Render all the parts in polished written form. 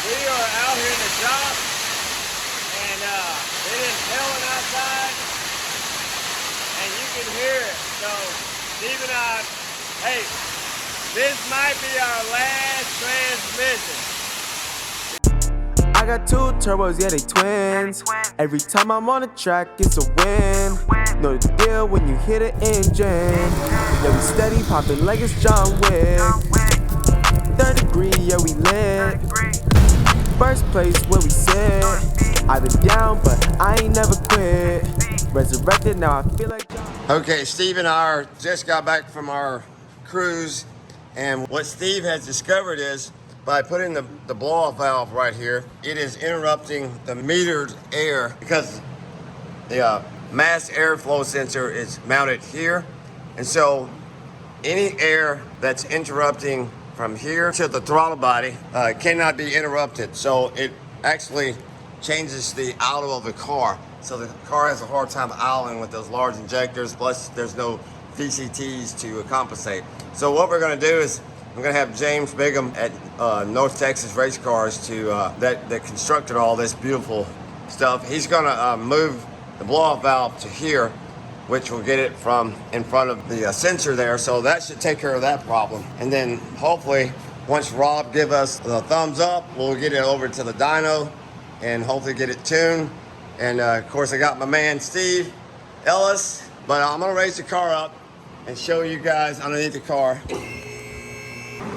We are out here in the shop, and it is hailing outside, and you can hear it. So Steve and I, hey, this might be our last transmission. I got two turbos, yeah, they twins. Every time I'm on the track, it's a win. Know the deal when you hear the engine. Yeah, we steady popping like it's John Wick. Third degree, yeah, we lit. First place where we sit. I've been down, but I ain't never quit. Resurrected, now I feel like John. Okay, Steve and I just got back from our cruise, and what Steve has discovered is by putting the blow-off valve right here, it is interrupting the metered air because the mass airflow sensor is mounted here, and so any air that's interrupting from here to the throttle body cannot be interrupted. So it actually changes the idle of the car. So the car has a hard time idling with those large injectors, plus there's no VCTs to compensate. So what we're gonna do is I'm gonna have James Bigham at North Texas Race Cars that constructed all this beautiful stuff. He's gonna move the blow-off valve to here, which will get it from in front of the sensor there. So that should take care of that problem. And then hopefully, once Rob give us the thumbs up, we'll get it over to the dyno and hopefully get it tuned. And of course, I got my man, Steve Ellis, but I'm gonna raise the car up and show you guys underneath the car.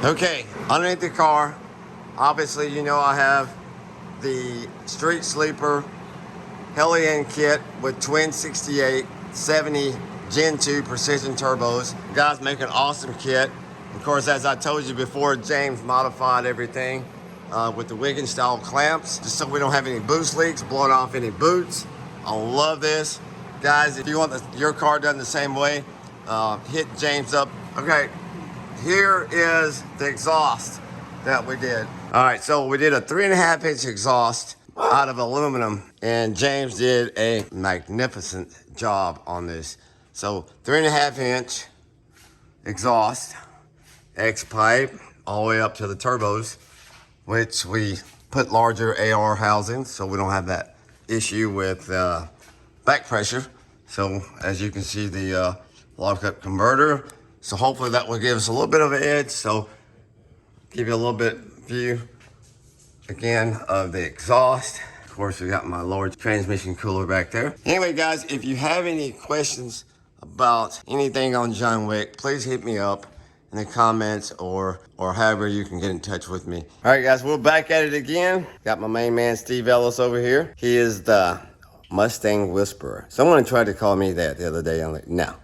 Okay, underneath the car, obviously, you know I have the Street Sleeper Hellion kit with twin 68 70 Gen 2 precision turbos. Guys make an awesome kit. Of course, as I told you before, James modified everything with the Wiggin style clamps, just so we don't have any boost leaks, blowing off any boots. I love this. Guys, if you want your car done the same way, hit James up. Okay, here is the exhaust that we did. All right, so we did a 3.5 inch exhaust out of aluminum, and James did a magnificent job on this. So 3.5 inch exhaust, X pipe, all the way up to the turbos, which we put larger AR housings so we don't have that issue with back pressure. So as you can see, the lockup converter. So hopefully that will give us a little bit of an edge. So give you a little bit view again of the exhaust. Of course, we got my large transmission cooler back there. Anyway, guys, if you have any questions about anything on John Wick, please hit me up in the comments or however you can get in touch with me. All right, guys, we're back at it again. Got my main man, Steve Ellis, over here. He is the Mustang Whisperer. Someone tried to call me that the other day. I'm like, no.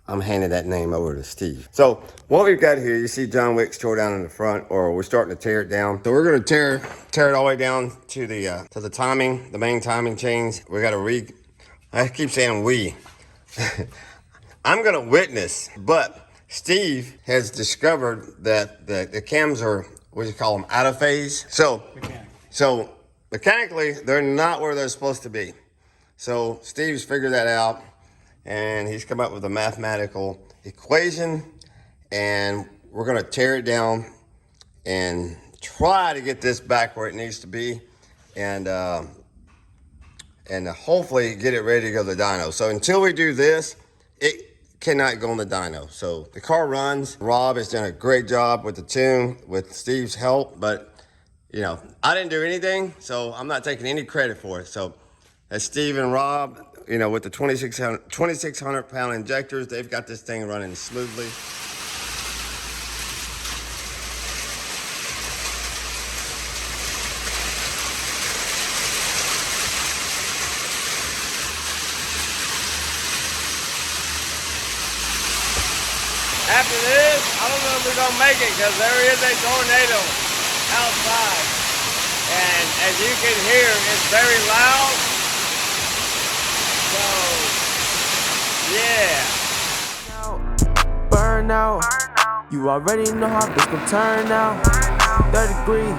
I'm handing that name over to Steve. So what we've got here, you see John Wick's tore down in the front, or we're starting to tear it down. So we're gonna tear it all the way down to the timing, the main timing chains. We gotta I keep saying we. I'm gonna witness, but Steve has discovered that the cams are, what do you call them, out of phase. So mechanically, they're not where they're supposed to be. So Steve's figured that out, and he's come up with a mathematical equation, and we're gonna tear it down and try to get this back where it needs to be, and hopefully get it ready to go to the dyno. So until we do this, it cannot go on the dyno. So the car runs. Rob has done a great job with the tune with Steve's help, but you know, I didn't do anything, so I'm not taking any credit for it. So as Steve and Rob, you know, with the 2,600 pound injectors, they've got this thing running smoothly. After this, I don't know if we're gonna make it because there is a tornado outside. And as you can hear, it's very loud. So, yeah. Burn out. You already know how this can turn out. 3rd degree.